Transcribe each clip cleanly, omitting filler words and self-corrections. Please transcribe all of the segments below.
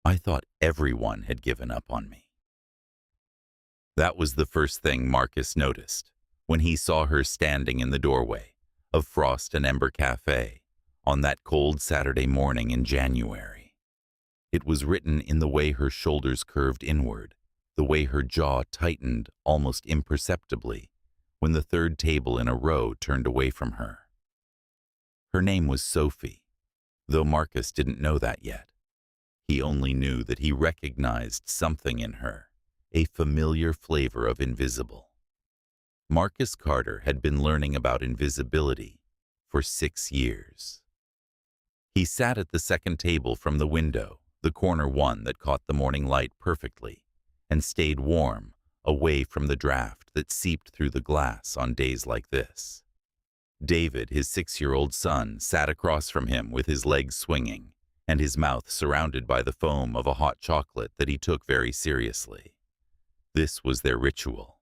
I thought everyone had given up on me. That was the first thing Marcus noticed when he saw her standing in the doorway of Frost and Ember Café on that cold Saturday morning in January. It was written in the way her shoulders curved inward, the way her jaw tightened almost imperceptibly when the third table in a row turned away from her. Her name was Sophie, though Marcus didn't know that yet. He only knew that he recognized something in her, a familiar flavor of invisible. Marcus Carter had been learning about invisibility for 6 years. He sat at the second table from the window, the corner one that caught the morning light perfectly, and stayed warm, away from the draft that seeped through the glass on days like this. David, his 6-year-old son, sat across from him with his legs swinging and his mouth surrounded by the foam of a hot chocolate that he took very seriously. This was their ritual.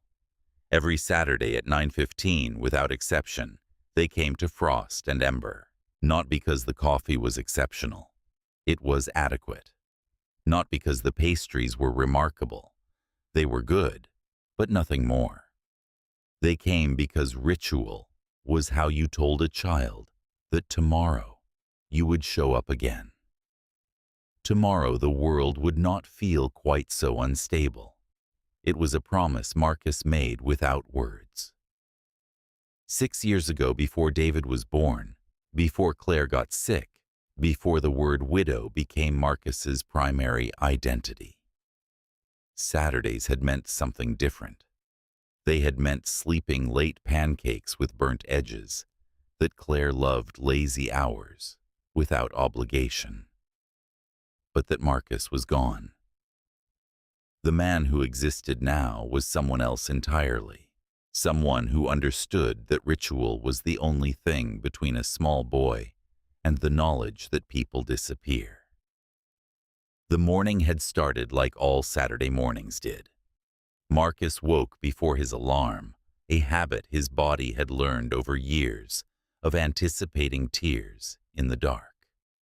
Every Saturday at 9:15, without exception, they came to Frost and Ember, not because the coffee was exceptional. It was adequate. Not because the pastries were remarkable. They were good, but nothing more. They came because ritual was how you told a child that tomorrow you would show up again. Tomorrow the world would not feel quite so unstable. It was a promise Marcus made without words. 6 years ago, before David was born, before Claire got sick, before the word widow became Marcus's primary identity. Saturdays had meant something different. They had meant sleeping late pancakes with burnt edges, that Claire loved lazy hours without obligation. But that Marcus was gone. The man who existed now was someone else entirely, someone who understood that ritual was the only thing between a small boy and the knowledge that people disappear. The morning had started like all Saturday mornings did. Marcus woke before his alarm, a habit his body had learned over years of anticipating tears in the dark.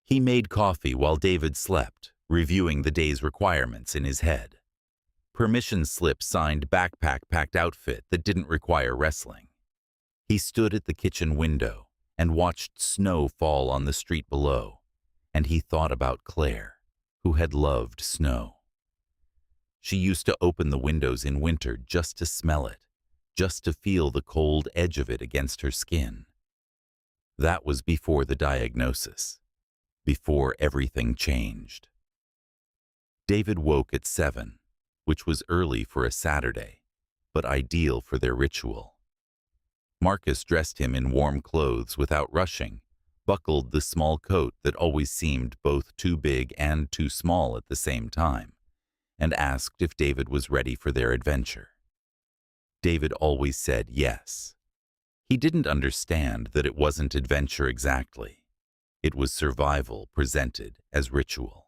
He made coffee while David slept, reviewing the day's requirements in his head. Permission slip signed backpack-packed outfit that didn't require wrestling. He stood at the kitchen window and watched snow fall on the street below, and he thought about Claire, who had loved snow. She used to open the windows in winter just to smell it, just to feel the cold edge of it against her skin. That was before the diagnosis, before everything changed. David woke at 7, which was early for a Saturday, but ideal for their ritual. Marcus dressed him in warm clothes without rushing, buckled the small coat that always seemed both too big and too small at the same time, and asked if David was ready for their adventure. David always said yes. He didn't understand that it wasn't adventure exactly. It was survival presented as ritual.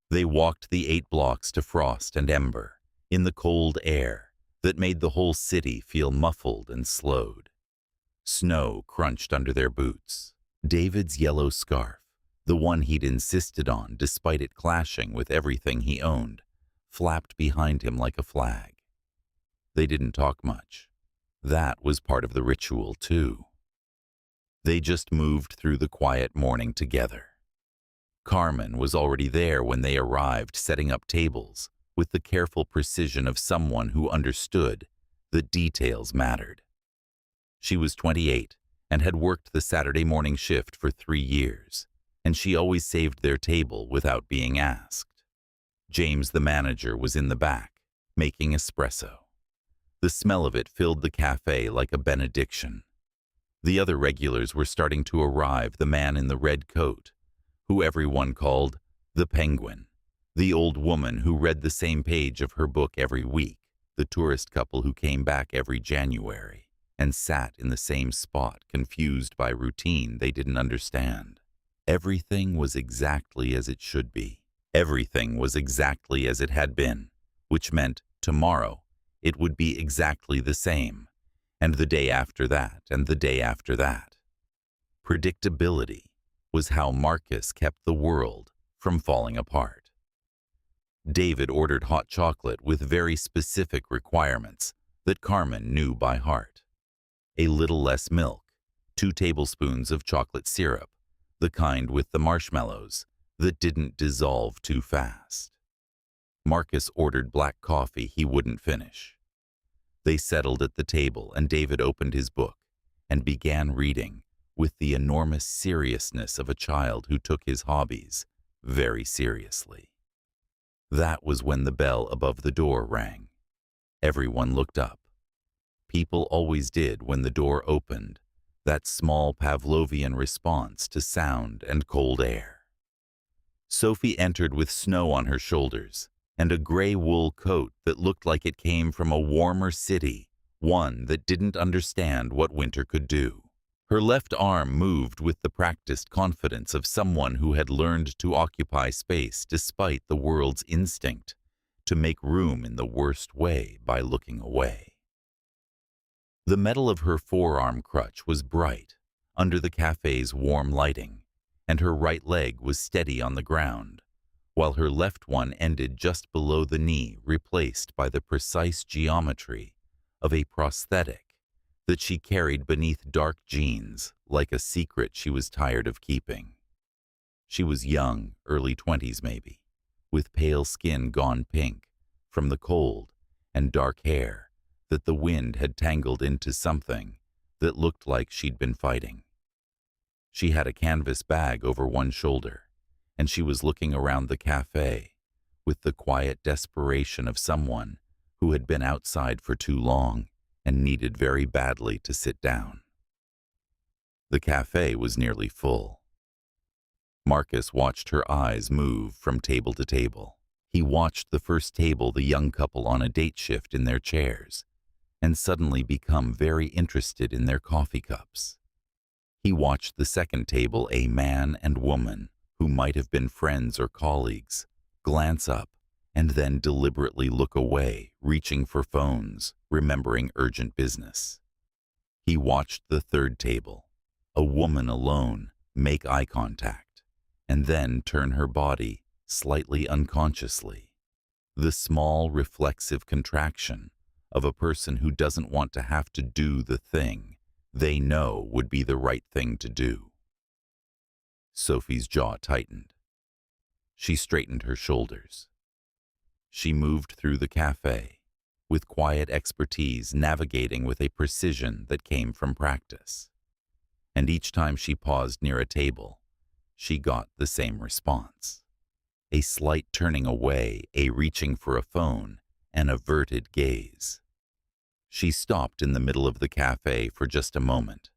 They walked the 8 blocks to Frost and Ember, in the cold air that made the whole city feel muffled and slowed. Snow crunched under their boots. David's yellow scarf, the one he'd insisted on despite it clashing with everything he owned, flapped behind him like a flag. They didn't talk much. That was part of the ritual, too. They just moved through the quiet morning together. Carmen was already there when they arrived, setting up tables with the careful precision of someone who understood that details mattered. She was 28 and had worked the Saturday morning shift for 3 years, and she always saved their table without being asked. James, the manager, was in the back, making espresso. The smell of it filled the cafe like a benediction. The other regulars were starting to arrive, the man in the red coat, who everyone called the Penguin, the old woman who read the same page of her book every week, the tourist couple who came back every January and sat in the same spot, confused by routine they didn't understand. Everything was exactly as it should be. Everything was exactly as it had been, which meant tomorrow it would be exactly the same, and the day after that, and the day after that. Predictability was how Marcus kept the world from falling apart. David ordered hot chocolate with very specific requirements that Carmen knew by heart. A little less milk, 2 tablespoons of chocolate syrup, the kind with the marshmallows that didn't dissolve too fast. Marcus ordered black coffee he wouldn't finish. They settled at the table and David opened his book and began reading with the enormous seriousness of a child who took his hobbies very seriously. That was when the bell above the door rang. Everyone looked up. People always did when the door opened, that small Pavlovian response to sound and cold air. Sophie entered with snow on her shoulders and a gray wool coat that looked like it came from a warmer city, one that didn't understand what winter could do. Her left arm moved with the practiced confidence of someone who had learned to occupy space despite the world's instinct to make room in the worst way by looking away. The metal of her forearm crutch was bright under the cafe's warm lighting, and her right leg was steady on the ground, while her left one ended just below the knee, replaced by the precise geometry of a prosthetic that she carried beneath dark jeans like a secret she was tired of keeping. She was young, early 20s maybe, with pale skin gone pink from the cold and dark hair that the wind had tangled into something that looked like she'd been fighting. She had a canvas bag over one shoulder, and she was looking around the cafe with the quiet desperation of someone who had been outside for too long and needed very badly to sit down. The cafe was nearly full. Marcus watched her eyes move from table to table. He watched the first table, the young couple on a date shift in their chairs, and suddenly become very interested in their coffee cups. He watched the second table, a man and woman who might have been friends or colleagues, glance up and then deliberately look away, reaching for phones, remembering urgent business. He watched the third table, a woman alone, make eye contact, and then turn her body slightly unconsciously. The small reflexive contraction of a person who doesn't want to have to do the thing they know would be the right thing to do. Sophie's jaw tightened. She straightened her shoulders. She moved through the cafe, with quiet expertise, navigating with a precision that came from practice. And each time she paused near a table, she got the same response. A slight turning away, a reaching for a phone, an averted gaze. She stopped in the middle of the cafe for just a moment,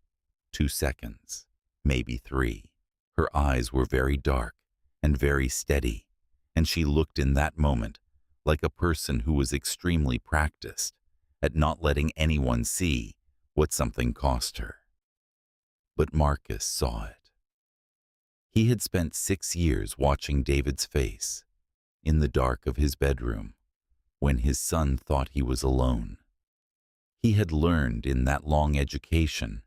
2 seconds, maybe 3. Her eyes were very dark and very steady, and she looked in that moment like a person who was extremely practiced at not letting anyone see what something cost her. But Marcus saw it. He had spent 6 years watching David's face in the dark of his bedroom when his son thought he was alone. He had learned in that long education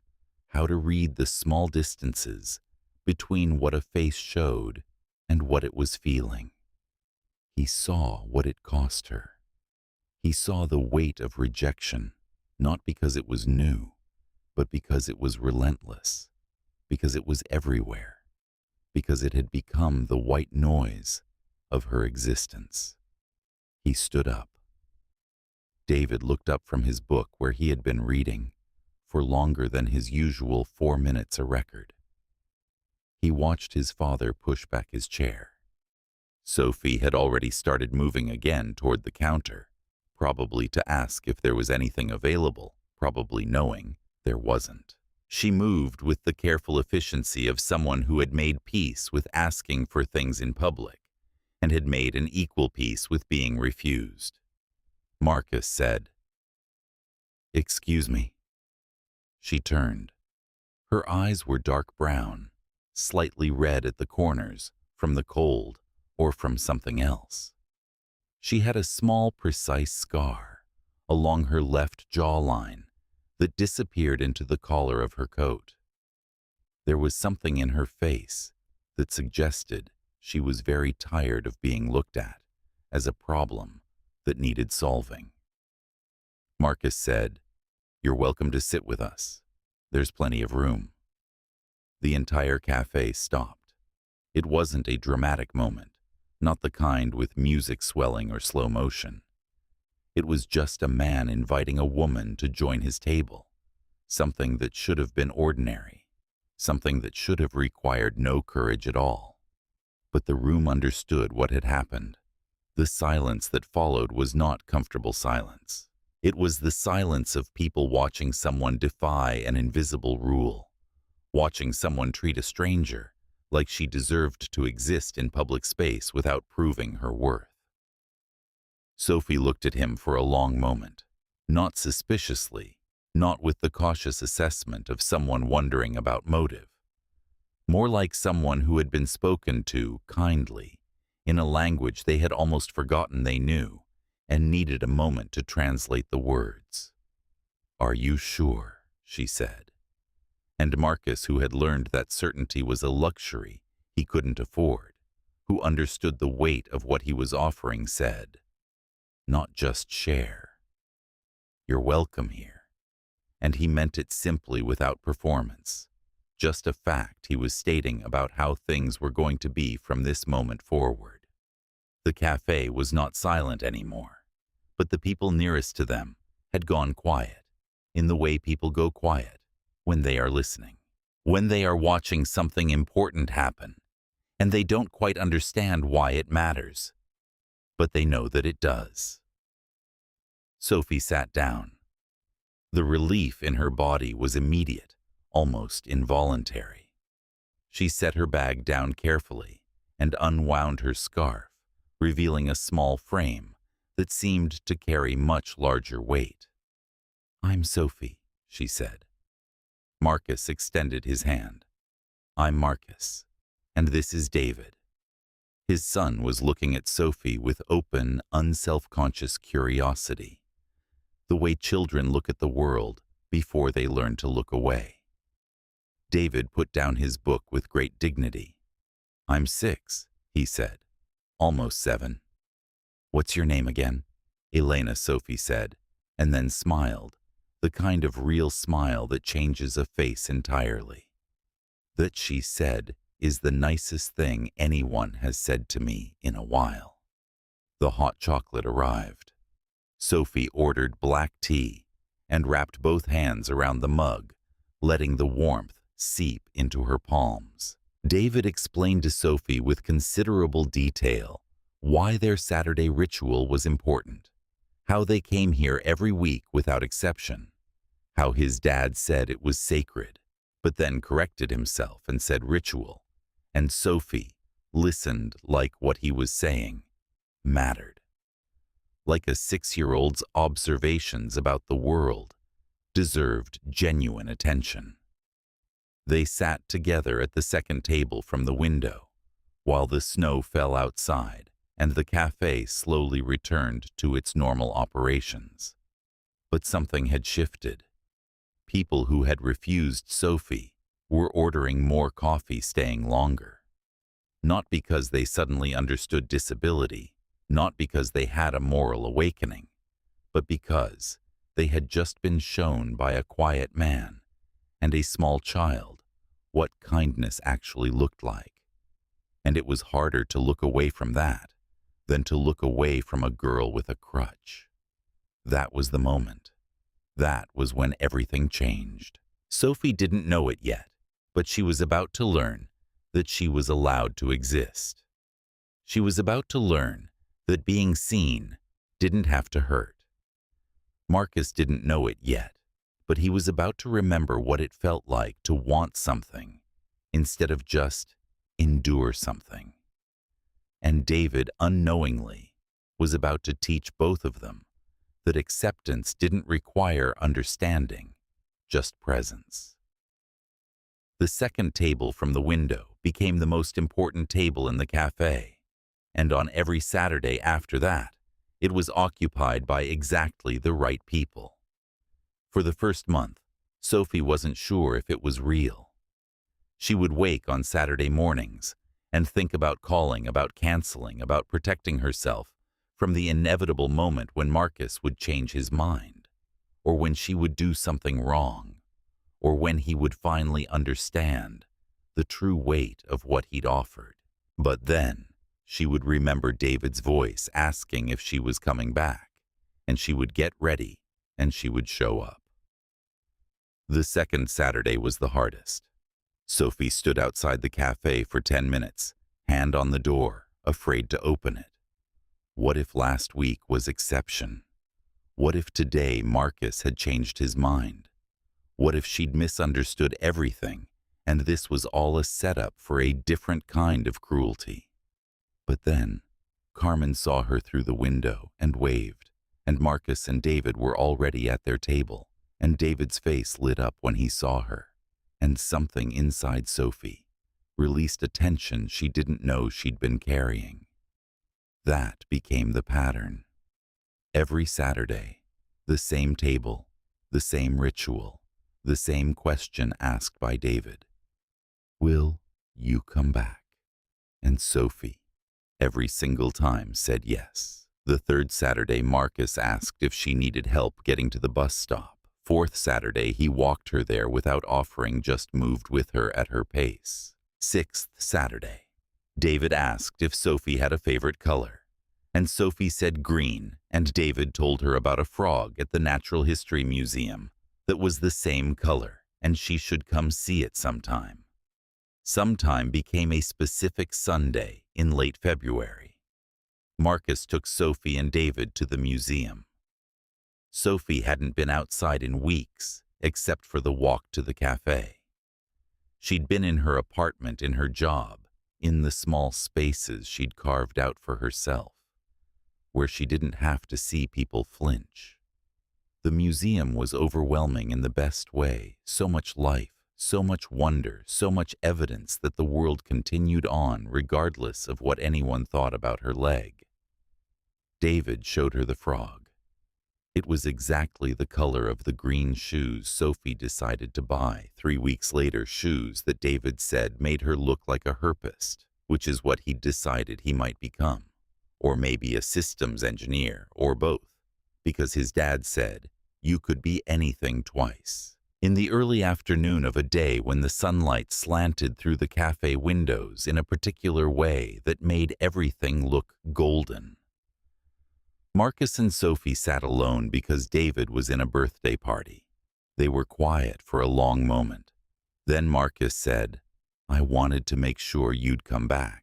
how to read the small distances between what a face showed and what it was feeling. He saw what it cost her. He saw the weight of rejection, not because it was new, but because it was relentless, because it was everywhere, because it had become the white noise of her existence. He stood up. David looked up from his book where he had been reading for longer than his usual 4 minutes a record. He watched his father push back his chair. Sophie had already started moving again toward the counter, probably to ask if there was anything available, probably knowing there wasn't. She moved with the careful efficiency of someone who had made peace with asking for things in public and had made an equal peace with being refused. Marcus said, "Excuse me." She turned. Her eyes were dark brown, slightly red at the corners from the cold or from something else. She had a small, precise scar along her left jawline that disappeared into the collar of her coat. There was something in her face that suggested she was very tired of being looked at as a problem that needed solving. Marcus said, "You're welcome to sit with us. There's plenty of room." The entire cafe stopped. It wasn't a dramatic moment, not the kind with music swelling or slow motion. It was just a man inviting a woman to join his table, something that should have been ordinary, something that should have required no courage at all. But the room understood what had happened. The silence that followed was not comfortable silence. It was the silence of people watching someone defy an invisible rule, watching someone treat a stranger like she deserved to exist in public space without proving her worth. Sophie looked at him for a long moment, not suspiciously, not with the cautious assessment of someone wondering about motive, more like someone who had been spoken to kindly, in a language they had almost forgotten they knew, and needed a moment to translate the words. "Are you sure?" she said. And Marcus, who had learned that certainty was a luxury he couldn't afford, who understood the weight of what he was offering, said, "Not just share. You're welcome here." And he meant it simply, without performance, just a fact he was stating about how things were going to be from this moment forward. The cafe was not silent anymore, but the people nearest to them had gone quiet, in the way people go quiet when they are listening, when they are watching something important happen, and they don't quite understand why it matters, but they know that it does. Sophie sat down. The relief in her body was immediate, almost involuntary. She set her bag down carefully and unwound her scarf, revealing a small frame that seemed to carry much larger weight. "I'm Sophie," she said. Marcus extended his hand. "I'm Marcus, and this is David." His son was looking at Sophie with open, unself-conscious curiosity, the way children look at the world before they learn to look away. David put down his book with great dignity. "I'm 6, he said, "almost 7. "What's your name again?" "Elena," Sophie said, and then smiled, the kind of real smile that changes a face entirely. That, she said, is the nicest thing anyone has said to me in a while. The hot chocolate arrived. Sophie ordered black tea and wrapped both hands around the mug, letting the warmth seep into her palms. David explained to Sophie with considerable detail why their Saturday ritual was important, how they came here every week without exception, how his dad said it was sacred, but then corrected himself and said ritual, and Sophie listened like what he was saying mattered. Like a 6-year-old's observations about the world deserved genuine attention. They sat together at the second table from the window, while the snow fell outside and the cafe slowly returned to its normal operations. But something had shifted. People who had refused Sophie were ordering more coffee, staying longer. Not because they suddenly understood disability, not because they had a moral awakening, but because they had just been shown by a quiet man and a small child what kindness actually looked like. And it was harder to look away from that than to look away from a girl with a crutch. That was the moment. That was when everything changed. Sophie didn't know it yet, but she was about to learn that she was allowed to exist. She was about to learn that being seen didn't have to hurt. Marcus didn't know it yet, but he was about to remember what it felt like to want something instead of just endure something. And David, unknowingly, was about to teach both of them that acceptance didn't require understanding, just presence. The second table from the window became the most important table in the cafe, and on every Saturday after that, it was occupied by exactly the right people. For the first month, Sophie wasn't sure if it was real. She would wake on Saturday mornings and think about calling, about canceling, about protecting herself from the inevitable moment when Marcus would change his mind, or when she would do something wrong, or when he would finally understand the true weight of what he'd offered. But then she would remember David's voice asking if she was coming back, and she would get ready and she would show up. The second Saturday was the hardest. Sophie stood outside the cafe for 10 minutes, hand on the door, afraid to open it. What if last week was exception? What if today Marcus had changed his mind? What if she'd misunderstood everything, and this was all a setup for a different kind of cruelty? But then, Carmen saw her through the window and waved, and Marcus and David were already at their table, and David's face lit up when he saw her, and something inside Sophie released a tension she didn't know she'd been carrying. That became the pattern. Every Saturday, the same table, the same ritual, the same question asked by David. Will you come back? And Sophie, every single time, said yes. The third Saturday, Marcus asked if she needed help getting to the bus stop. Fourth Saturday, he walked her there without offering, just moved with her at her pace. Sixth Saturday, David asked if Sophie had a favorite color, and Sophie said green, and David told her about a frog at the Natural History Museum that was the same color, and she should come see it sometime. Sometime became a specific Sunday in late February. Marcus took Sophie and David to the museum. Sophie hadn't been outside in weeks, except for the walk to the cafe. She'd been in her apartment, in her job, in the small spaces she'd carved out for herself, where she didn't have to see people flinch. The museum was overwhelming in the best way, so much life, so much wonder, so much evidence that the world continued on regardless of what anyone thought about her leg. David showed her the frog. It was exactly the color of the green shoes Sophie decided to buy 3 weeks later, shoes that David said made her look like a herpist, which is what he'd decided he might become, or maybe a systems engineer, or both, because his dad said, you could be anything twice. In the early afternoon of a day when the sunlight slanted through the cafe windows in a particular way that made everything look golden, Marcus and Sophie sat alone because David was in a birthday party. They were quiet for a long moment. Then Marcus said, I wanted to make sure you'd come back.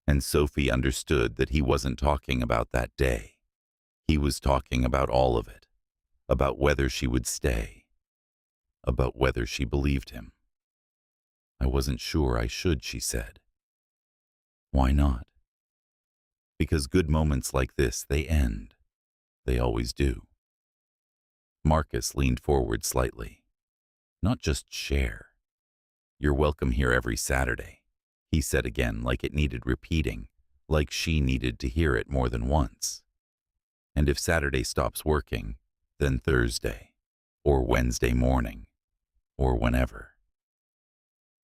And Sophie understood that he wasn't talking about that day. He was talking about all of it, about whether she would stay, about whether she believed him. I wasn't sure I should, she said. Why not? Because good moments like this, they end. They always do. Marcus leaned forward slightly. Not just share. You're welcome here every Saturday, he said again, like it needed repeating, like she needed to hear it more than once. And if Saturday stops working, then Thursday, or Wednesday morning, or whenever.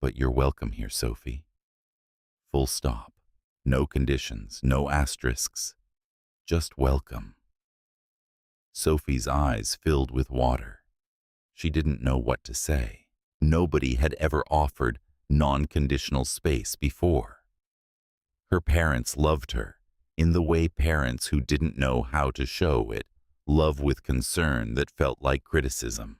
But you're welcome here, Sophie. Full stop. No conditions, no asterisks, just welcome. Sophie's eyes filled with water. She didn't know what to say. Nobody had ever offered non-conditional space before. Her parents loved her in the way parents who didn't know how to show it love, with concern that felt like criticism.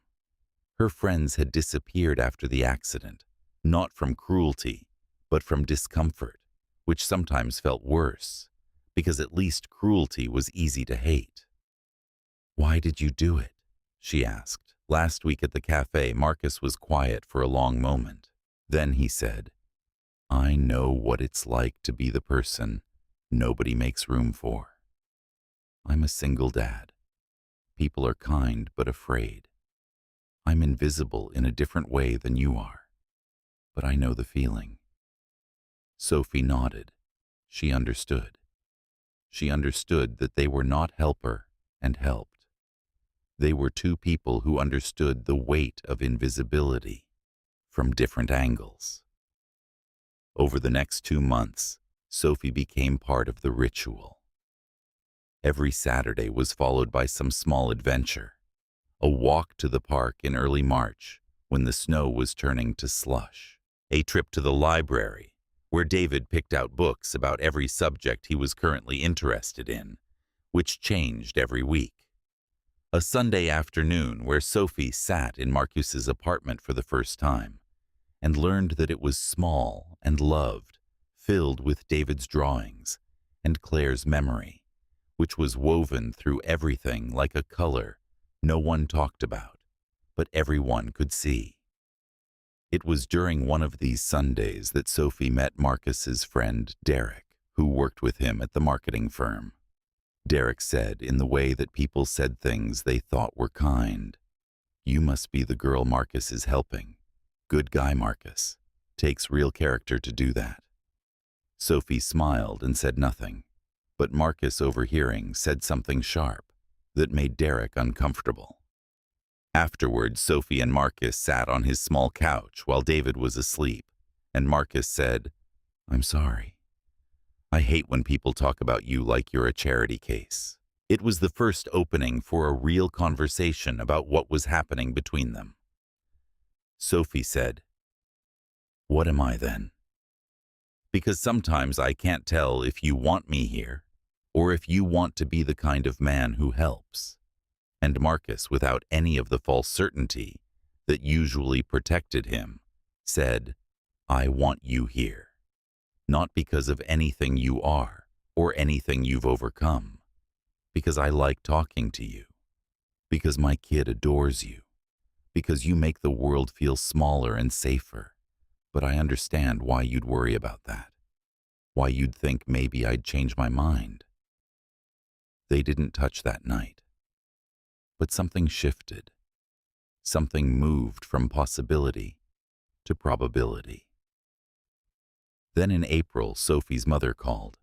Her friends had disappeared after the accident, not from cruelty, but from discomfort, which sometimes felt worse, because at least cruelty was easy to hate. Why did you do it? She asked. Last week at the cafe, Marcus was quiet for a long moment. Then he said, I know what it's like to be the person nobody makes room for. I'm a single dad. People are kind but afraid. I'm invisible in a different way than you are, but I know the feeling. Sophie nodded. She understood. She understood that they were not helper and helped. They were two people who understood the weight of invisibility from different angles. Over the next 2 months, Sophie became part of the ritual. Every Saturday was followed by some small adventure. A walk to the park in early March when the snow was turning to slush. A trip to the library where David picked out books about every subject he was currently interested in, which changed every week. A Sunday afternoon where Sophie sat in Marcus's apartment for the first time and learned that it was small and loved, filled with David's drawings and Claire's memory, which was woven through everything like a color no one talked about, but everyone could see. It was during one of these Sundays that Sophie met Marcus's friend Derek, who worked with him at the marketing firm. Derek said, in the way that people said things they thought were kind, "You must be the girl Marcus is helping. Good guy, Marcus. Takes real character to do that." Sophie smiled and said nothing, but Marcus, overhearing, said something sharp that made Derek uncomfortable. Afterwards, Sophie and Marcus sat on his small couch while David was asleep, and Marcus said, "I'm sorry. I hate when people talk about you like you're a charity case." It was the first opening for a real conversation about what was happening between them. Sophie said, "What am I then? Because sometimes I can't tell if you want me here, or if you want to be the kind of man who helps." And Marcus, without any of the false certainty that usually protected him, said, "I want you here. Not because of anything you are or anything you've overcome, because I like talking to you, because my kid adores you, because you make the world feel smaller and safer, but I understand why you'd worry about that, why you'd think maybe I'd change my mind." They didn't touch that night, but something shifted. Something moved from possibility to probability. Then in April, Sophie's mother called.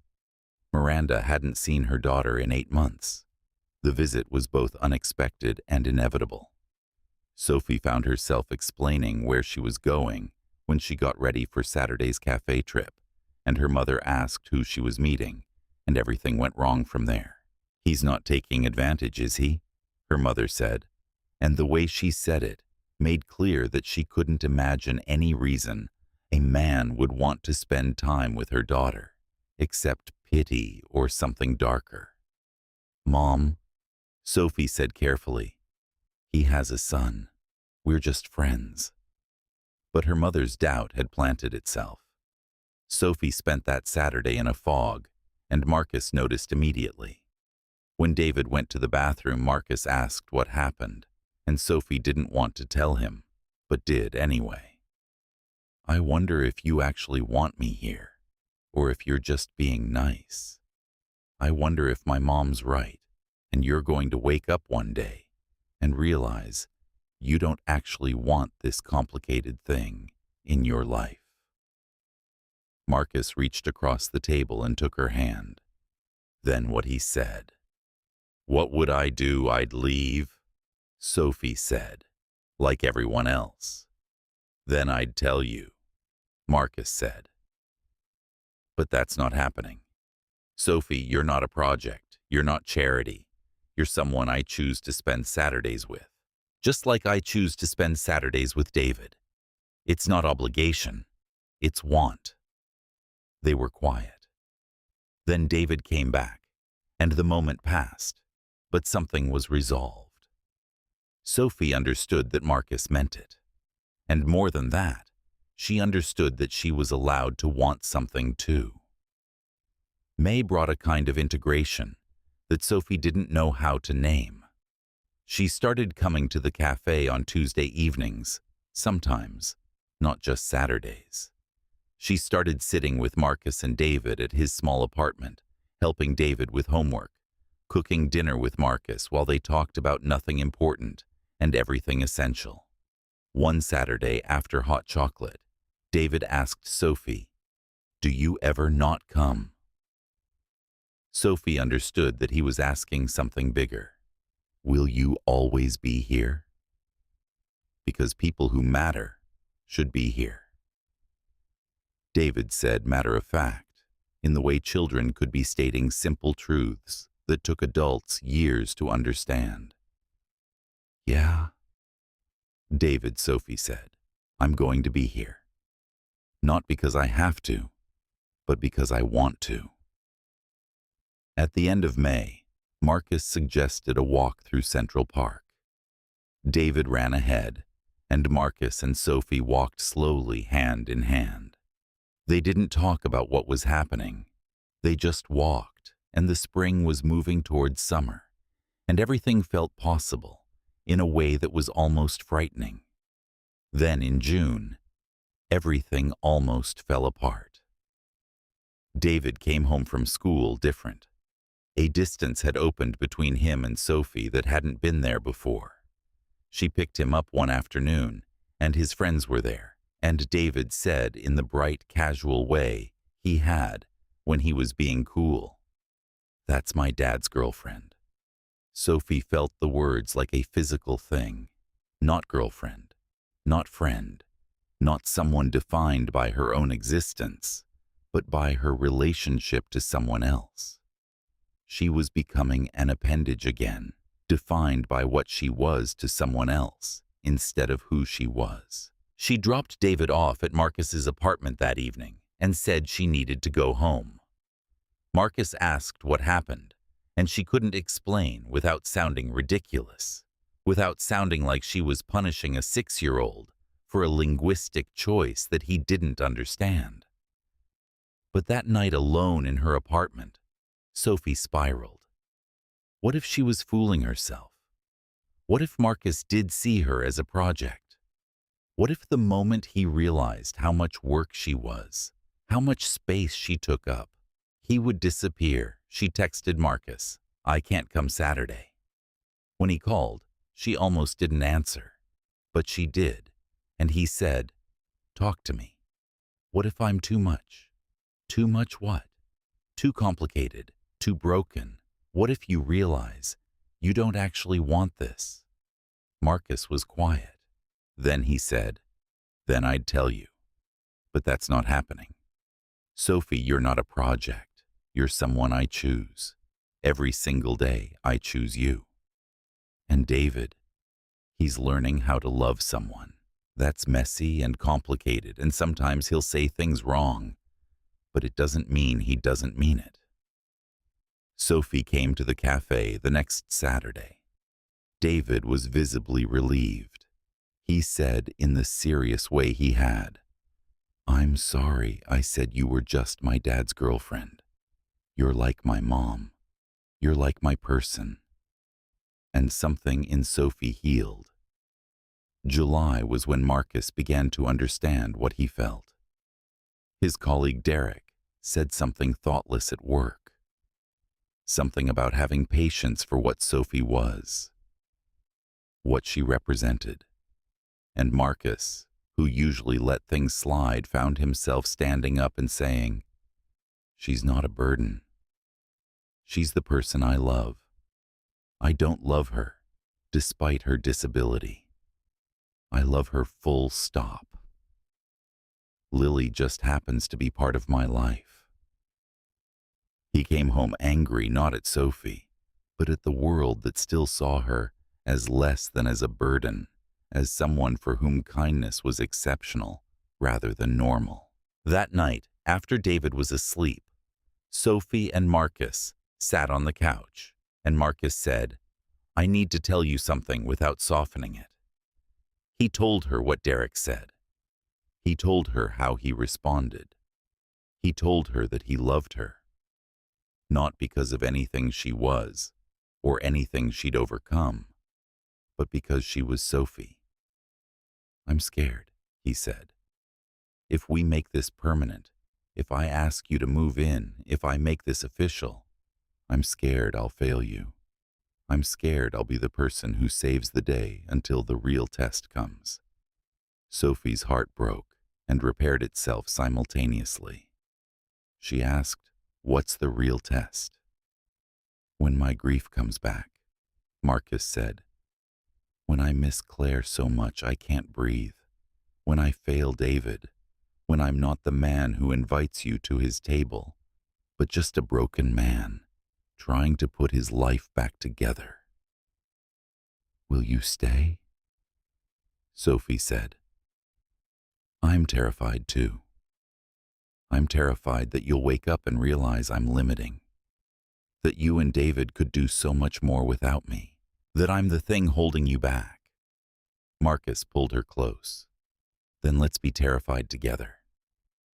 Miranda hadn't seen her daughter in 8 months. The visit was both unexpected and inevitable. Sophie found herself explaining where she was going when she got ready for Saturday's cafe trip, and her mother asked who she was meeting, and everything went wrong from there. "He's not taking advantage, is he?" her mother said, and the way she said it made clear that she couldn't imagine any reason a man would want to spend time with her daughter, except pity or something darker. "Mom," Sophie said carefully, "he has a son. We're just friends." But her mother's doubt had planted itself. Sophie spent that Saturday in a fog, and Marcus noticed immediately. When David went to the bathroom, Marcus asked what happened, and Sophie didn't want to tell him, but did anyway. "I wonder if you actually want me here, or if you're just being nice. I wonder if my mom's right, and you're going to wake up one day and realize you don't actually want this complicated thing in your life." Marcus reached across the table and took her hand. Then what he said. "What would I do? I'd leave," Sophie said, "like everyone else. Then I'd tell you," Marcus said. "But that's not happening. Sophie, you're not a project. You're not charity. You're someone I choose to spend Saturdays with, just like I choose to spend Saturdays with David. It's not obligation. It's want." They were quiet. Then David came back, and the moment passed, but something was resolved. Sophie understood that Marcus meant it. And more than that, she understood that she was allowed to want something too. May brought a kind of integration that Sophie didn't know how to name. She started coming to the cafe on Tuesday evenings, sometimes, not just Saturdays. She started sitting with Marcus and David at his small apartment, helping David with homework, cooking dinner with Marcus while they talked about nothing important and everything essential. One Saturday after hot chocolate, David asked Sophie, "Do you ever not come?" Sophie understood that he was asking something bigger. "Will you always be here?" Because people who matter should be here. David said matter of fact, in the way children could be stating simple truths that took adults years to understand. Yeah, David, Sophie said, I'm going to be here. Not because I have to, but because I want to. At the end of May, Marcus suggested a walk through Central Park. David ran ahead, and Marcus and Sophie walked slowly hand in hand. They didn't talk about what was happening. They just walked, and the spring was moving towards summer, and everything felt possible in a way that was almost frightening. Then in June, everything almost fell apart. David came home from school different. A distance had opened between him and Sophie that hadn't been there before. She picked him up one afternoon, and his friends were there, and David said in the bright, casual way he had when he was being cool, "That's my dad's girlfriend." Sophie felt the words like a physical thing, not girlfriend, not friend, not someone defined by her own existence, but by her relationship to someone else. She was becoming an appendage again, defined by what she was to someone else instead of who she was. She dropped David off at Marcus's apartment that evening and said she needed to go home. Marcus asked what happened, and she couldn't explain without sounding ridiculous, without sounding like she was punishing a 6-year-old for a linguistic choice that he didn't understand. But that night alone in her apartment, Sophie spiraled. What if she was fooling herself? What if Marcus did see her as a project? What if the moment he realized how much work she was, how much space she took up, he would disappear? She texted Marcus, "I can't come Saturday." When he called, she almost didn't answer, but she did, and he said, "Talk to me. What if I'm too much?" Too much what? Too complicated, too broken. What if you realize you don't actually want this? Marcus was quiet. Then he said, "Then I'd tell you. But that's not happening. Sophie, you're not a project. You're someone I choose. Every single day I choose you." And David, he's learning how to love someone. That's messy and complicated, and sometimes he'll say things wrong, but it doesn't mean he doesn't mean it. Sophie came to the cafe the next Saturday. David was visibly relieved. He said in the serious way he had, "I'm sorry I said you were just my dad's girlfriend. You're like my mom. You're like my person." And something in Sophie healed. July was when Marcus began to understand what he felt. His colleague Derek said something thoughtless at work. Something about having patience for what Sophie was, what she represented. And Marcus, who usually let things slide, found himself standing up and saying, "She's not a burden. She's the person I love. I don't love her, despite her disability. I love her full stop. Lily just happens to be part of my life." He came home angry not at Sophie, but at the world that still saw her as less than as a burden, as someone for whom kindness was exceptional rather than normal. That night, after David was asleep, Sophie and Marcus sat on the couch, and Marcus said, "I need to tell you something," without softening it. He told her what Derek said. He told her how he responded. He told her that he loved her, not because of anything she was or anything she'd overcome, but because she was Sophie. "I'm scared," he said. "If we make this permanent, if I ask you to move in, if I make this official, I'm scared I'll fail you. I'm scared I'll be the person who saves the day until the real test comes." Sophie's heart broke and repaired itself simultaneously. She asked, "What's the real test?" "When my grief comes back," Marcus said. "When I miss Claire so much I can't breathe. When I fail David. When I'm not the man who invites you to his table, but just a broken man, trying to put his life back together. Will you stay? Sophie said. I'm terrified too. I'm terrified that you'll wake up and realize I'm limiting, that you and David could do so much more without me, that I'm the thing holding you back. Marcus pulled her close. Then let's be terrified together.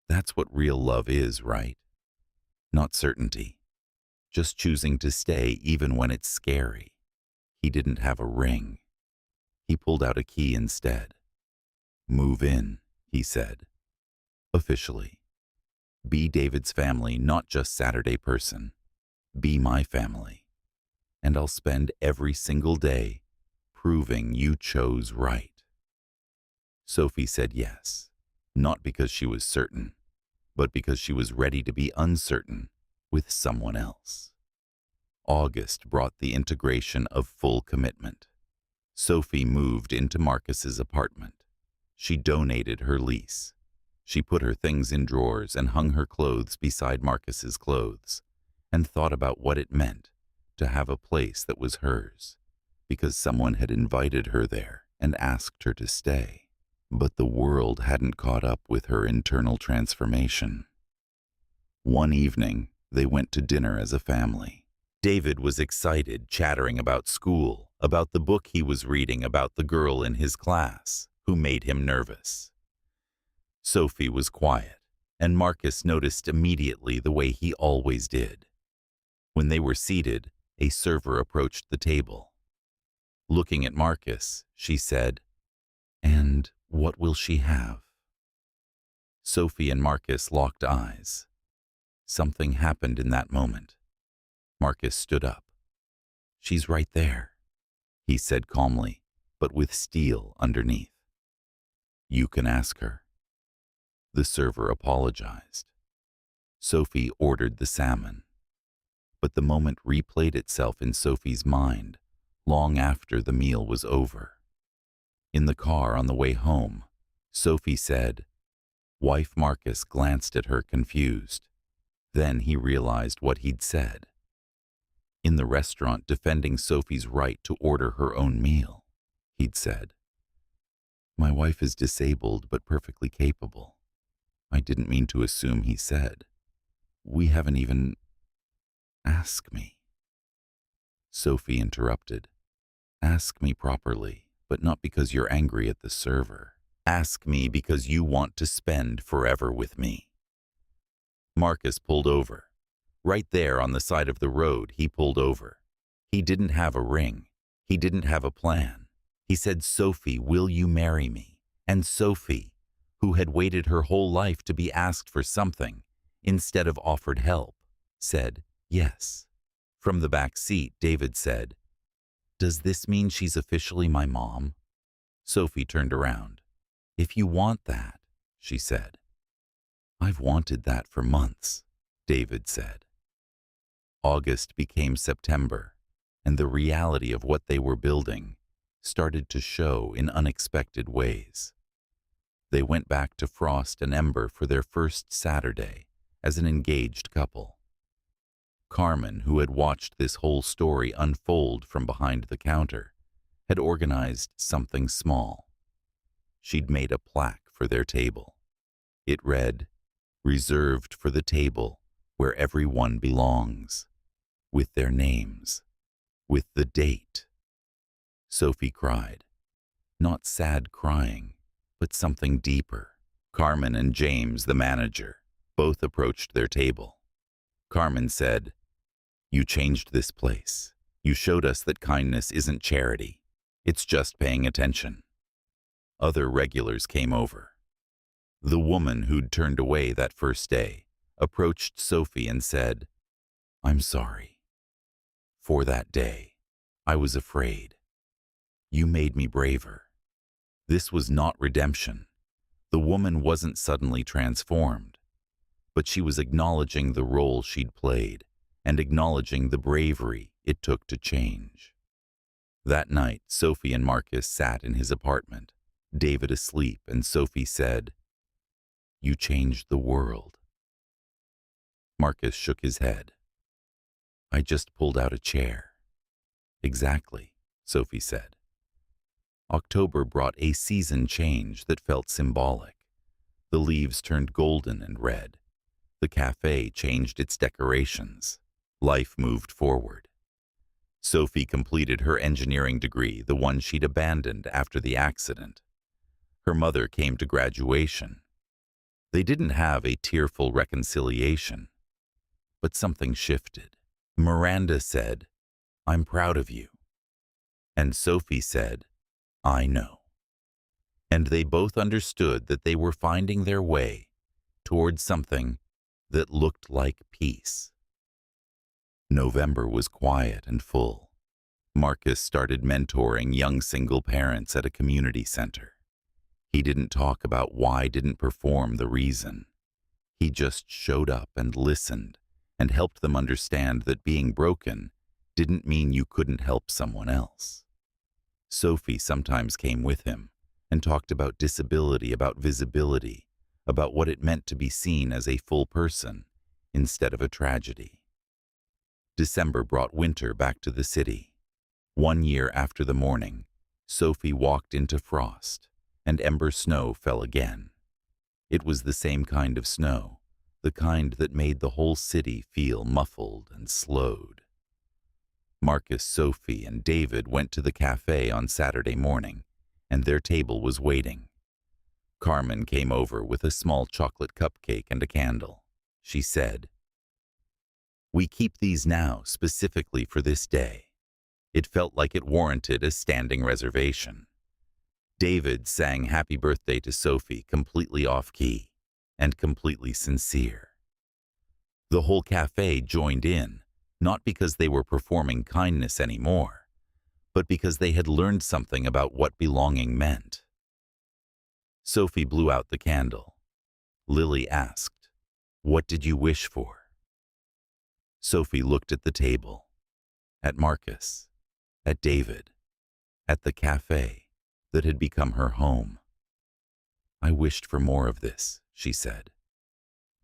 That's what real love is, right? Not certainty. Just choosing to stay even when it's scary. He didn't have a ring. He pulled out a key instead. Move in, he said. Officially. Be David's family, not just Saturday person. Be my family. And I'll spend every single day proving you chose right. Sophie said yes, not because she was certain, but because she was ready to be uncertain with someone else. August brought the integration of full commitment. Sophie moved into Marcus's apartment. She donated her lease. She put her things in drawers and hung her clothes beside Marcus's clothes, and thought about what it meant to have a place that was hers, because someone had invited her there and asked her to stay. But the world hadn't caught up with her internal transformation. One evening, they went to dinner as a family. David was excited, chattering about school, about the book he was reading, about the girl in his class who made him nervous. Sophie was quiet, and Marcus noticed immediately the way he always did. When they were seated, a server approached the table. Looking at Marcus, she said, "And what will she have?" Sophie and Marcus locked eyes. Something happened in that moment. Marcus stood up. "She's right there," he said calmly, but with steel underneath. "You can ask her." The server apologized. Sophie ordered the salmon. But the moment replayed itself in Sophie's mind long after the meal was over. In the car on the way home, Sophie said, Wife Marcus glanced at her confused. Then he realized what he'd said. In the restaurant defending Sophie's right to order her own meal, he'd said, "My wife is disabled but perfectly capable." I didn't mean to assume, he said. "We haven't even... Ask me." Sophie interrupted. "Ask me properly, but not because you're angry at the server. Ask me because you want to spend forever with me." Marcus pulled over. Right there on the side of the road, he pulled over. He didn't have a ring. He didn't have a plan. He said, "Sophie, will you marry me?" And Sophie, who had waited her whole life to be asked for something, instead of offered help, said yes. From the back seat, David said, "Does this mean she's officially my mom?" Sophie turned around. "If you want that," she said. "I've wanted that for months," David said. August became September, and the reality of what they were building started to show in unexpected ways. They went back to Frost and Ember for their first Saturday as an engaged couple. Carmen, who had watched this whole story unfold from behind the counter, had organized something small. She'd made a plaque for their table. It read, "Reserved for the table where everyone belongs," with their names, with the date. Sophie cried. Not sad crying, but something deeper. Carmen and James, the manager, both approached their table. Carmen said, "You changed this place. You showed us that kindness isn't charity. It's just paying attention." Other regulars came over. The woman who'd turned away that first day approached Sophie and said, "I'm sorry. For that day, I was afraid. You made me braver." This was not redemption. The woman wasn't suddenly transformed, but she was acknowledging the role she'd played and acknowledging the bravery it took to change. That night, Sophie and Marcus sat in his apartment, David asleep, and Sophie said, "You changed the world." Marcus shook his head. I just pulled out a chair. Exactly, Sophie said. October brought a season change that felt symbolic. The leaves turned golden and red. The cafe changed its decorations. Life moved forward. Sophie completed her engineering degree, the one she'd abandoned after the accident. Her mother came to graduation. They didn't have a tearful reconciliation, but something shifted. Miranda said, "I'm proud of you." And Sophie said, "I know." And they both understood that they were finding their way towards something that looked like peace. November was quiet and full. Marcus started mentoring young single parents at a community center. He didn't talk about why didn't perform the reason. He just showed up and listened and helped them understand that being broken didn't mean you couldn't help someone else. Sophie sometimes came with him and talked about disability, about visibility, about what it meant to be seen as a full person instead of a tragedy. December brought winter back to the city. 1 year after the morning, Sophie walked into frost, and ember snow fell again. It was the same kind of snow, the kind that made the whole city feel muffled and slowed. Marcus, Sophie, and David went to the cafe on Saturday morning, and their table was waiting. Carmen came over with a small chocolate cupcake and a candle. She said, "We keep these now specifically for this day." It felt like it warranted a standing reservation. David sang happy birthday to Sophie completely off-key and completely sincere. The whole cafe joined in, not because they were performing kindness anymore, but because they had learned something about what belonging meant. Sophie blew out the candle. Lily asked, "What did you wish for?" Sophie looked at the table, at Marcus, at David, at the cafe that had become her home. "I wished for more of this," she said.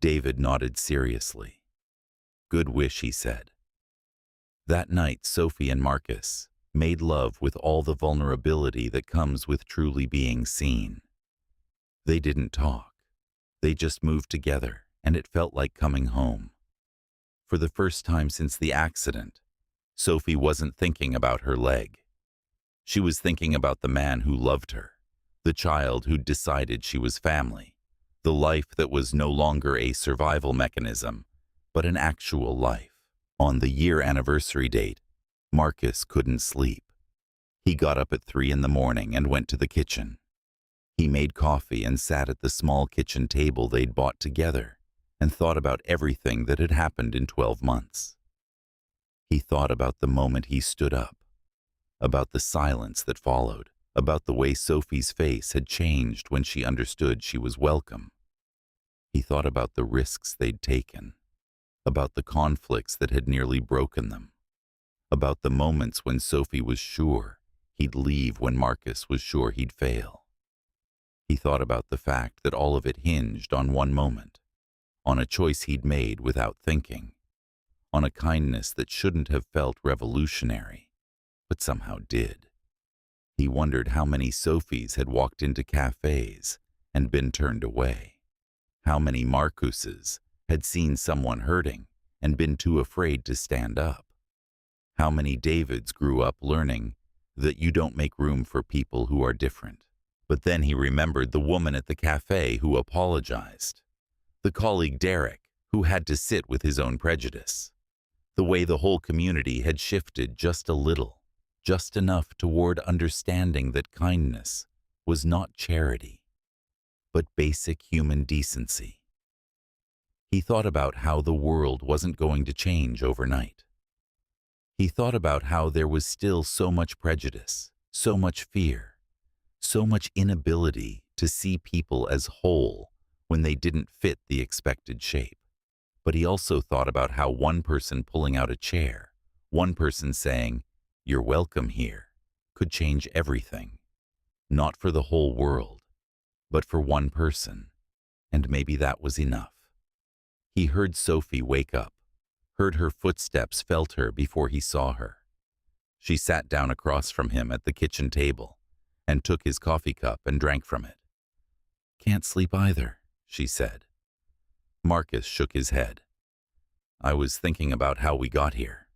David nodded seriously. "Good wish," he said. That night, Sophie and Marcus made love with all the vulnerability that comes with truly being seen. They didn't talk. They just moved together, and it felt like coming home. For the first time since the accident, Sophie wasn't thinking about her leg. She was thinking about the man who loved her, the child who'd decided she was family, the life that was no longer a survival mechanism, but an actual life. On the year anniversary date, Marcus couldn't sleep. He got up at 3 in the morning and went to the kitchen. He made coffee and sat at the small kitchen table they'd bought together and thought about everything that had happened in 12 months. He thought about the moment he stood up, about the silence that followed, about the way Sophie's face had changed when she understood she was welcome. He thought about the risks they'd taken, about the conflicts that had nearly broken them, about the moments when Sophie was sure he'd leave when Marcus was sure he'd fail. He thought about the fact that all of it hinged on one moment, on a choice he'd made without thinking, on a kindness that shouldn't have felt revolutionary, but somehow did. He wondered how many Sophies had walked into cafes and been turned away, how many Marcuses had seen someone hurting and been too afraid to stand up, how many Davids grew up learning that you don't make room for people who are different. But then he remembered the woman at the cafe who apologized, the colleague Derek who had to sit with his own prejudice, the way the whole community had shifted just a little, just enough toward understanding that kindness was not charity, but basic human decency. He thought about how the world wasn't going to change overnight. He thought about how there was still so much prejudice, so much fear, so much inability to see people as whole when they didn't fit the expected shape. But he also thought about how one person pulling out a chair, one person saying, "You're welcome here," could change everything. Not for the whole world, but for one person. And maybe that was enough. He heard Sophie wake up. heard her footsteps, felt her before he saw her. She sat down across from him at the kitchen table and took his coffee cup and drank from it. "Can't sleep either," she said. Marcus shook his head. "I was thinking about how we got here."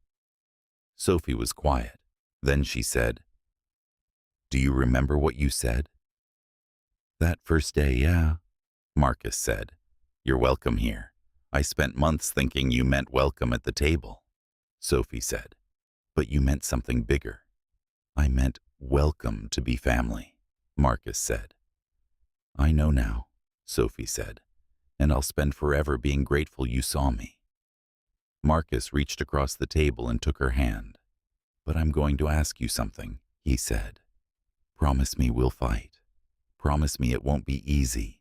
Sophie was quiet. Then she said, "Do you remember what you said?" "That first day, yeah," Marcus said. "You're welcome here. I spent months thinking you meant welcome at the table," Sophie said. "But you meant something bigger." "I meant welcome to be family," Marcus said. "I know now," Sophie said, "and I'll spend forever being grateful you saw me." Marcus reached across the table and took her hand. "But I'm going to ask you something," he said. "Promise me we'll fight. Promise me it won't be easy.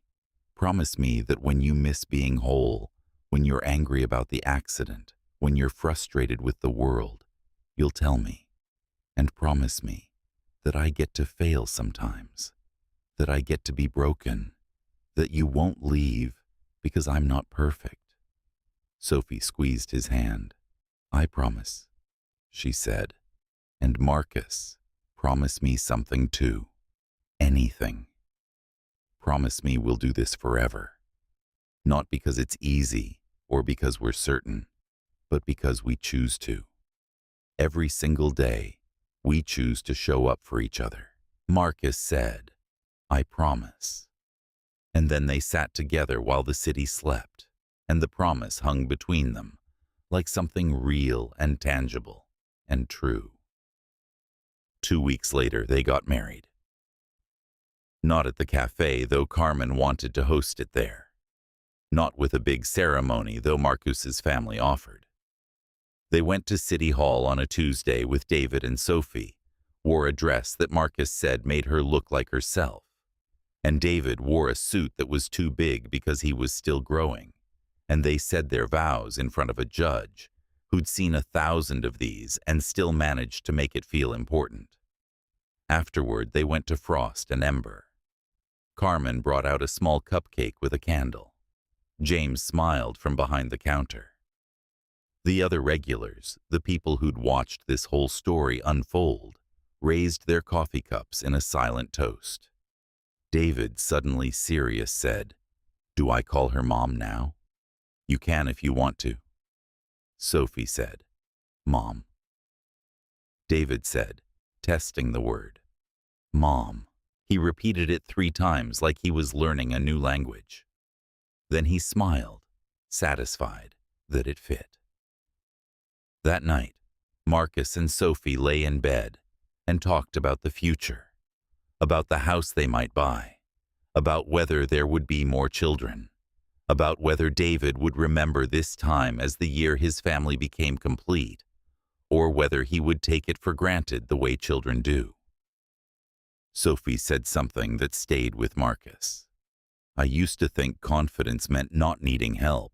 Promise me that when you miss being whole, when you're angry about the accident, when you're frustrated with the world, you'll tell me. And promise me that I get to fail sometimes, that I get to be broken, that you won't leave because I'm not perfect." Sophie squeezed his hand. "I promise," she said. "And Marcus, promise me something too. Anything. Promise me we'll do this forever. Not because it's easy or because we're certain, but because we choose to. Every single day, we choose to show up for each other." Marcus said, "I promise." And then they sat together while the city slept, and the promise hung between them, like something real and tangible and true. 2 weeks later, they got married. Not at the cafe, though Carmen wanted to host it there. Not with a big ceremony, though Marcus's family offered. They went to City Hall on a Tuesday with David and Sophie, wore a dress that Marcus said made her look like herself, and David wore a suit that was too big because he was still growing, and they said their vows in front of a judge who'd seen 1,000 of these and still managed to make it feel important. Afterward, they went to Frost and Ember. Carmen brought out a small cupcake with a candle. James smiled from behind the counter. The other regulars, the people who'd watched this whole story unfold, raised their coffee cups in a silent toast. David, suddenly serious, said, "Do I call her Mom now?" "You can if you want to." Sophie said, "Mom." David said, testing the word, "Mom." He repeated it 3 times like he was learning a new language. Then he smiled, satisfied that it fit. That night, Marcus and Sophie lay in bed and talked about the future, about the house they might buy, about whether there would be more children, about whether David would remember this time as the year his family became complete, or whether he would take it for granted the way children do. Sophie said something that stayed with Marcus. "I used to think confidence meant not needing help.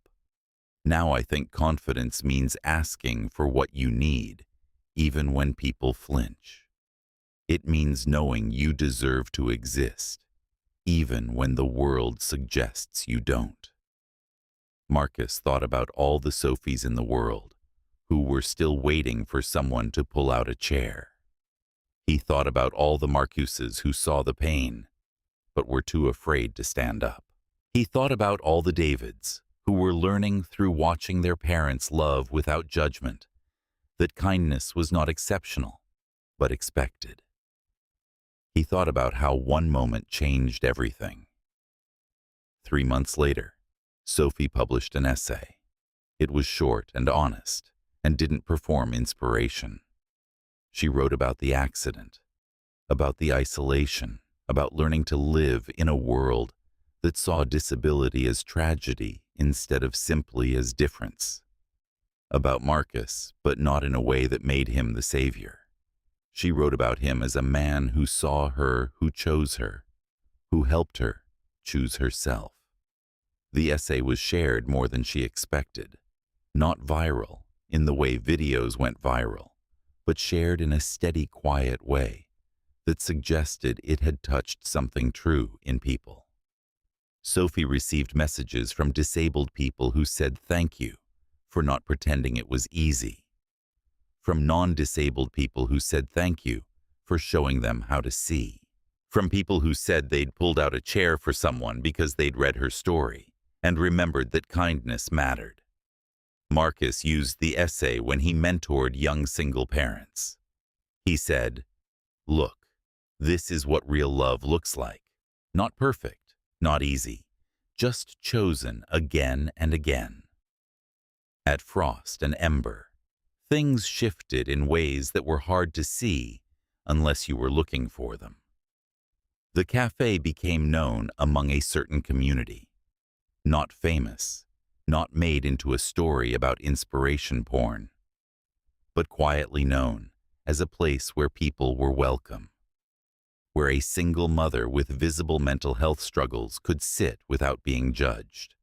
Now I think confidence means asking for what you need, even when people flinch. It means knowing you deserve to exist, even when the world suggests you don't." Marcus thought about all the Sophies in the world who were still waiting for someone to pull out a chair. He thought about all the Marcuses who saw the pain, but were too afraid to stand up. He thought about all the Davids who were learning through watching their parents love without judgment that kindness was not exceptional, but expected. He thought about how one moment changed everything. 3 months later, Sophie published an essay. It was short and honest, and didn't perform inspiration. She wrote about the accident, about the isolation, about learning to live in a world that saw disability as tragedy instead of simply as difference. About Marcus, but not in a way that made him the savior. She wrote about him as a man who saw her, who chose her, who helped her choose herself. The essay was shared more than she expected, not viral in the way videos went viral, but shared in a steady, quiet way that suggested it had touched something true in people. Sophie received messages from disabled people who said thank you for not pretending it was easy. From non-disabled people who said thank you for showing them how to see. From people who said they'd pulled out a chair for someone because they'd read her story and remembered that kindness mattered. Marcus used the essay when he mentored young single parents. He said, "Look, this is what real love looks like. Not perfect, not easy, just chosen again and again." At Frost and Ember, things shifted in ways that were hard to see unless you were looking for them. The cafe became known among a certain community. Not famous, not made into a story about inspiration porn, but quietly known as a place where people were welcome, where a single mother with visible mental health struggles could sit without being judged,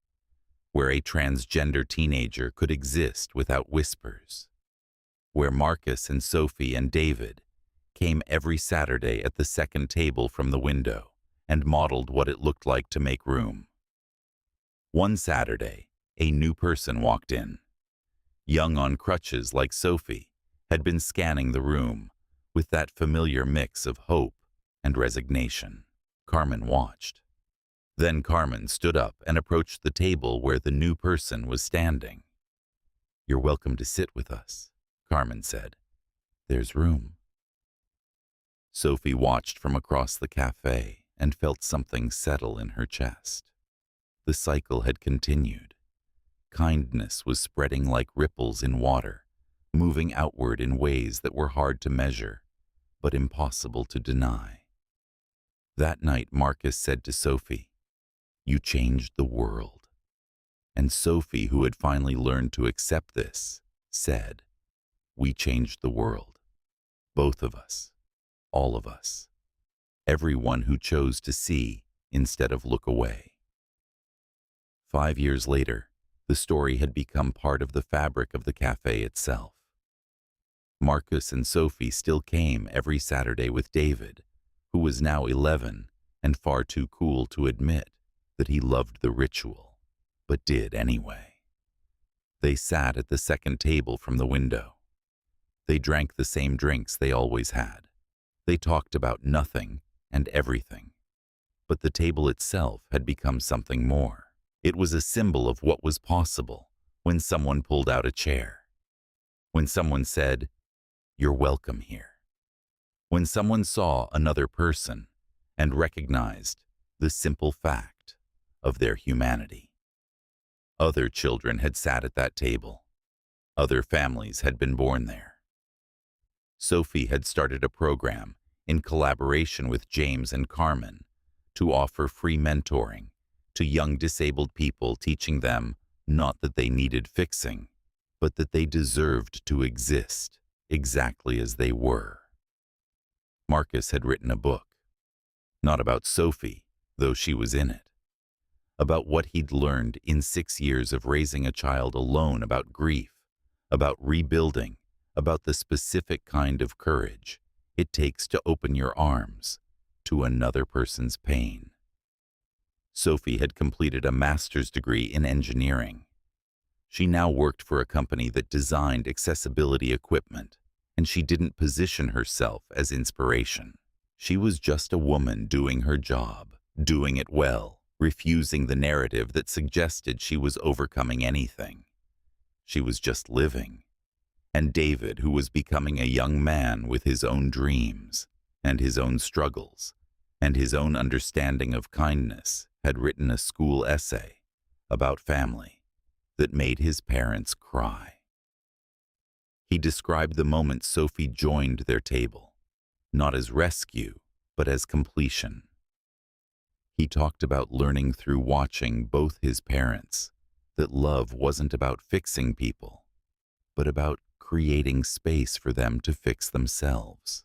where a transgender teenager could exist without whispers, where Marcus and Sophie and David came every Saturday at the second table from the window and modeled what it looked like to make room. One Saturday, a new person walked in. Young on crutches like Sophie, had been scanning the room with that familiar mix of hope and resignation. Carmen watched. Then Carmen stood up and approached the table where the new person was standing. "You're welcome to sit with us," Carmen said. "There's room." Sophie watched from across the cafe and felt something settle in her chest. The cycle had continued. Kindness was spreading like ripples in water, moving outward in ways that were hard to measure, but impossible to deny. That night, Marcus said to Sophie, "You changed the world." And Sophie, who had finally learned to accept this, said, "We changed the world. Both of us. All of us. Everyone who chose to see instead of look away." 5 years later, the story had become part of the fabric of the cafe itself. Marcus and Sophie still came every Saturday with David, who was now 11 and far too cool to admit that he loved the ritual, but did anyway. They sat at the second table from the window. They drank the same drinks they always had. They talked about nothing and everything. But the table itself had become something more. It was a symbol of what was possible when someone pulled out a chair. When someone said, "You're welcome here." When someone saw another person and recognized the simple fact of their humanity. Other children had sat at that table. Other families had been born there. Sophie had started a program in collaboration with James and Carmen to offer free mentoring to young disabled people, teaching them not that they needed fixing, but that they deserved to exist exactly as they were. Marcus had written a book, not about Sophie, though she was in it, about what he'd learned in 6 years of raising a child alone, about grief, about rebuilding, about the specific kind of courage it takes to open your arms to another person's pain. Sophie had completed a master's degree in engineering. She now worked for a company that designed accessibility equipment, and she didn't position herself as inspiration. She was just a woman doing her job, doing it well, refusing the narrative that suggested she was overcoming anything. She was just living. And David, who was becoming a young man with his own dreams and his own struggles and his own understanding of kindness, had written a school essay about family that made his parents cry. He described the moment Sophie joined their table, not as rescue, but as completion. He talked about learning through watching both his parents that love wasn't about fixing people, but about creating space for them to fix themselves.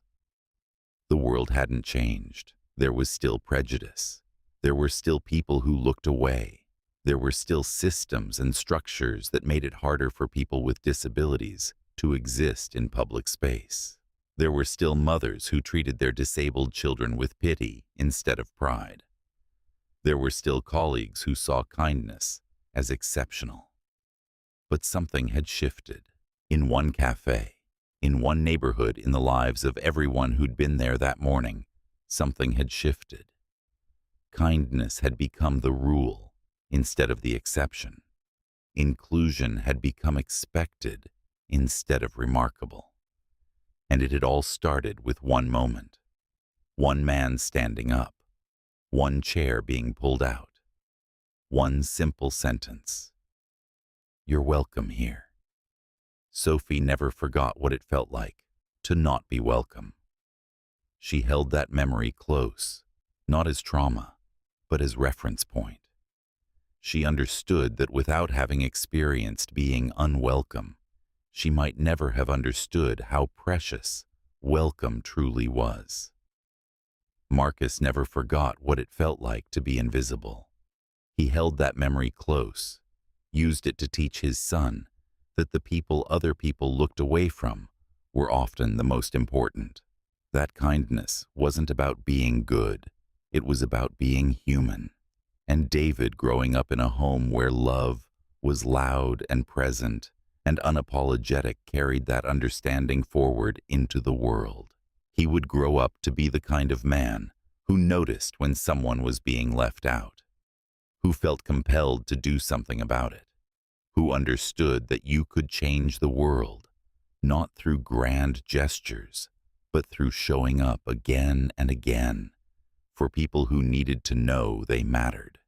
The world hadn't changed. There was still prejudice. There were still people who looked away. There were still systems and structures that made it harder for people with disabilities to exist in public space. There were still mothers who treated their disabled children with pity instead of pride. There were still colleagues who saw kindness as exceptional. But something had shifted. In one cafe, in one neighborhood, in the lives of everyone who'd been there that morning, something had shifted. Kindness had become the rule instead of the exception. Inclusion had become expected instead of remarkable. And it had all started with one moment. One man standing up. One chair being pulled out. One simple sentence. "You're welcome here." Sophie never forgot what it felt like to not be welcome. She held that memory close, not as trauma, but as reference point. She understood that without having experienced being unwelcome, she might never have understood how precious welcome truly was. Marcus never forgot what it felt like to be invisible. He held that memory close, used it to teach his son that the people other people looked away from were often the most important. That kindness wasn't about being good, it was about being human. And David, growing up in a home where love was loud and present and unapologetic, carried that understanding forward into the world. He would grow up to be the kind of man who noticed when someone was being left out, who felt compelled to do something about it, who understood that you could change the world, not through grand gestures, but through showing up again and again for people who needed to know they mattered.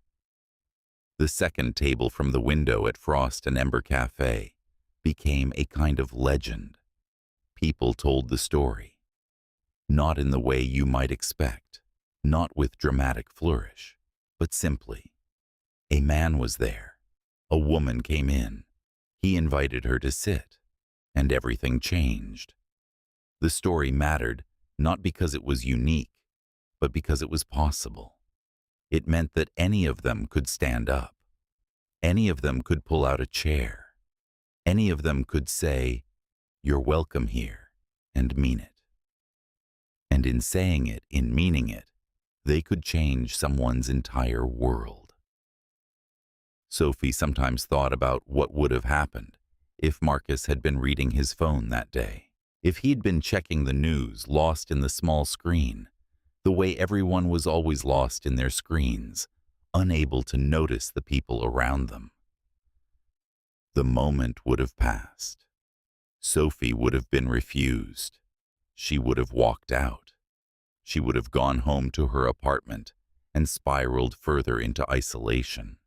The second table from the window at Frost and Ember Café became a kind of legend. People told the story, not in the way you might expect, not with dramatic flourish, but simply. A man was there. A woman came in. He invited her to sit, and everything changed. The story mattered not because it was unique, but because it was possible. It meant that any of them could stand up. Any of them could pull out a chair. Any of them could say, "You're welcome here," and mean it. And in saying it, in meaning it, they could change someone's entire world. Sophie sometimes thought about what would have happened if Marcus had been reading his phone that day. If he'd been checking the news, lost in the small screen, the way everyone was always lost in their screens, unable to notice the people around them. The moment would have passed. Sophie would have been refused. She would have walked out. She would have gone home to her apartment and spiraled further into isolation.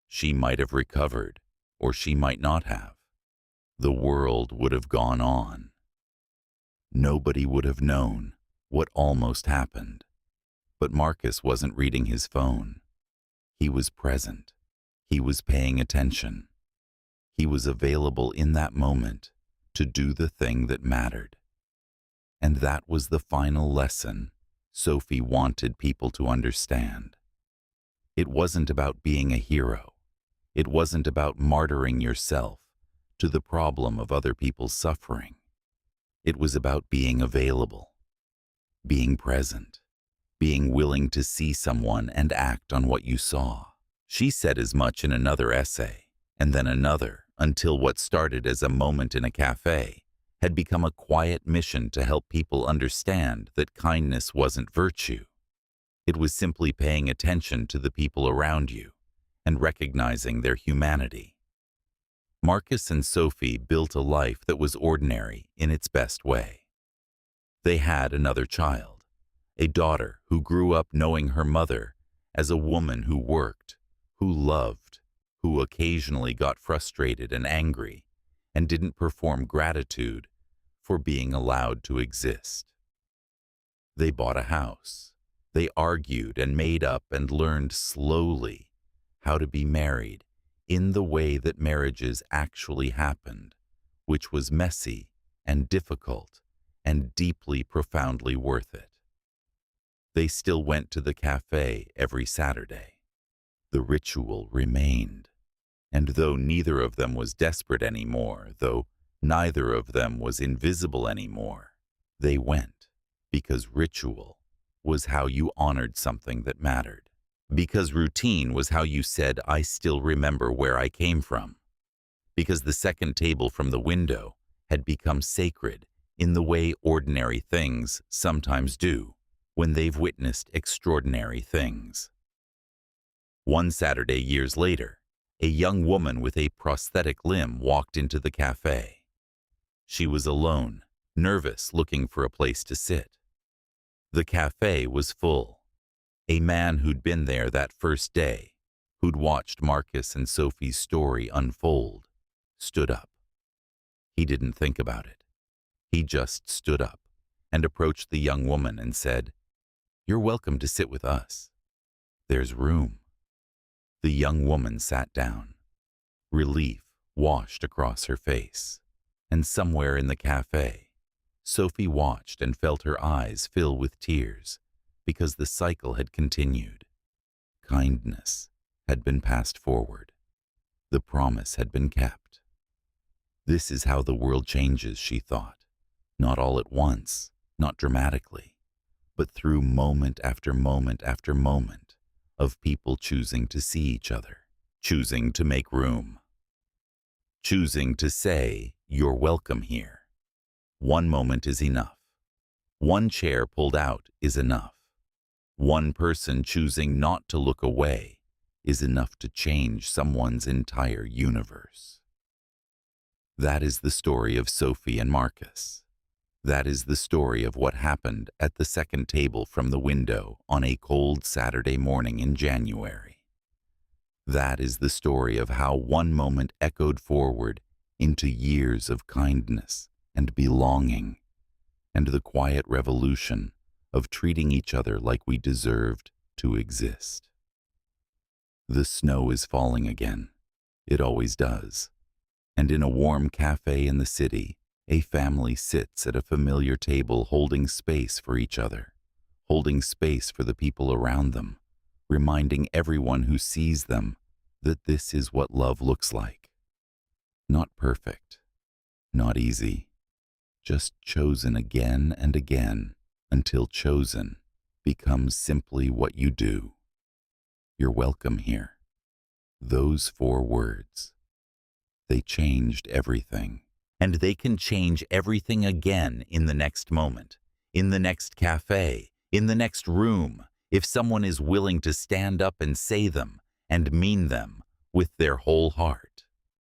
She might have recovered, or she might not have. The world would have gone on. Nobody would have known what almost happened. But Marcus wasn't reading his phone. He was present. He was paying attention. He was available in that moment to do the thing that mattered. And that was the final lesson Sophie wanted people to understand. It wasn't about being a hero. It wasn't about martyring yourself to the problem of other people's suffering. It was about being available, being present, being willing to see someone and act on what you saw. She said as much in another essay, and then another, until what started as a moment in a cafe had become a quiet mission to help people understand that kindness wasn't virtue. It was simply paying attention to the people around you and recognizing their humanity. Marcus and Sophie built a life that was ordinary in its best way. They had another child, a daughter who grew up knowing her mother as a woman who worked, who loved, who occasionally got frustrated and angry and didn't perform gratitude for being allowed to exist. They bought a house. They argued and made up and learned slowly how to be married in the way that marriages actually happened, which was messy and difficult and deeply, profoundly worth it. They still went to the cafe every Saturday. The ritual remained. And though neither of them was desperate anymore, though neither of them was invisible anymore, they went because ritual was how you honored something that mattered. Because routine was how you said, "I still remember where I came from." because the second table from the window had become sacred in the way ordinary things sometimes do when they've witnessed extraordinary things. One Saturday years later, a young woman with a prosthetic limb walked into the cafe. She was alone, nervous, looking for a place to sit. The cafe was full. A man who'd been there that first day, who'd watched Marcus and Sophie's story unfold, stood up. He didn't think about it. He just stood up and approached the young woman and said, "You're welcome to sit with us. There's room." The young woman sat down. Relief washed across her face. And somewhere in the cafe, Sophie watched and felt her eyes fill with tears because the cycle had continued. Kindness had been passed forward. The promise had been kept. This is how the world changes, she thought. Not all at once, not dramatically, but through moment after moment after moment of people choosing to see each other, choosing to make room, choosing to say, "You're welcome here." One moment is enough. One chair pulled out is enough. One person choosing not to look away is enough to change someone's entire universe. That is the story of Sophie and Marcus. That is the story of what happened at the second table from the window on a cold Saturday morning in January. That is the story of how one moment echoed forward into years of kindness and belonging, and the quiet revolution of treating each other like we deserved to exist. The snow is falling again. It always does. And in a warm cafe in the city, a family sits at a familiar table holding space for each other, holding space for the people around them, reminding everyone who sees them that this is what love looks like. Not perfect, not easy, just chosen again and again until chosen becomes simply what you do. You're welcome here. Those 4 words, they changed everything. And they can change everything again in the next moment, in the next cafe, in the next room, if someone is willing to stand up and say them and mean them with their whole heart.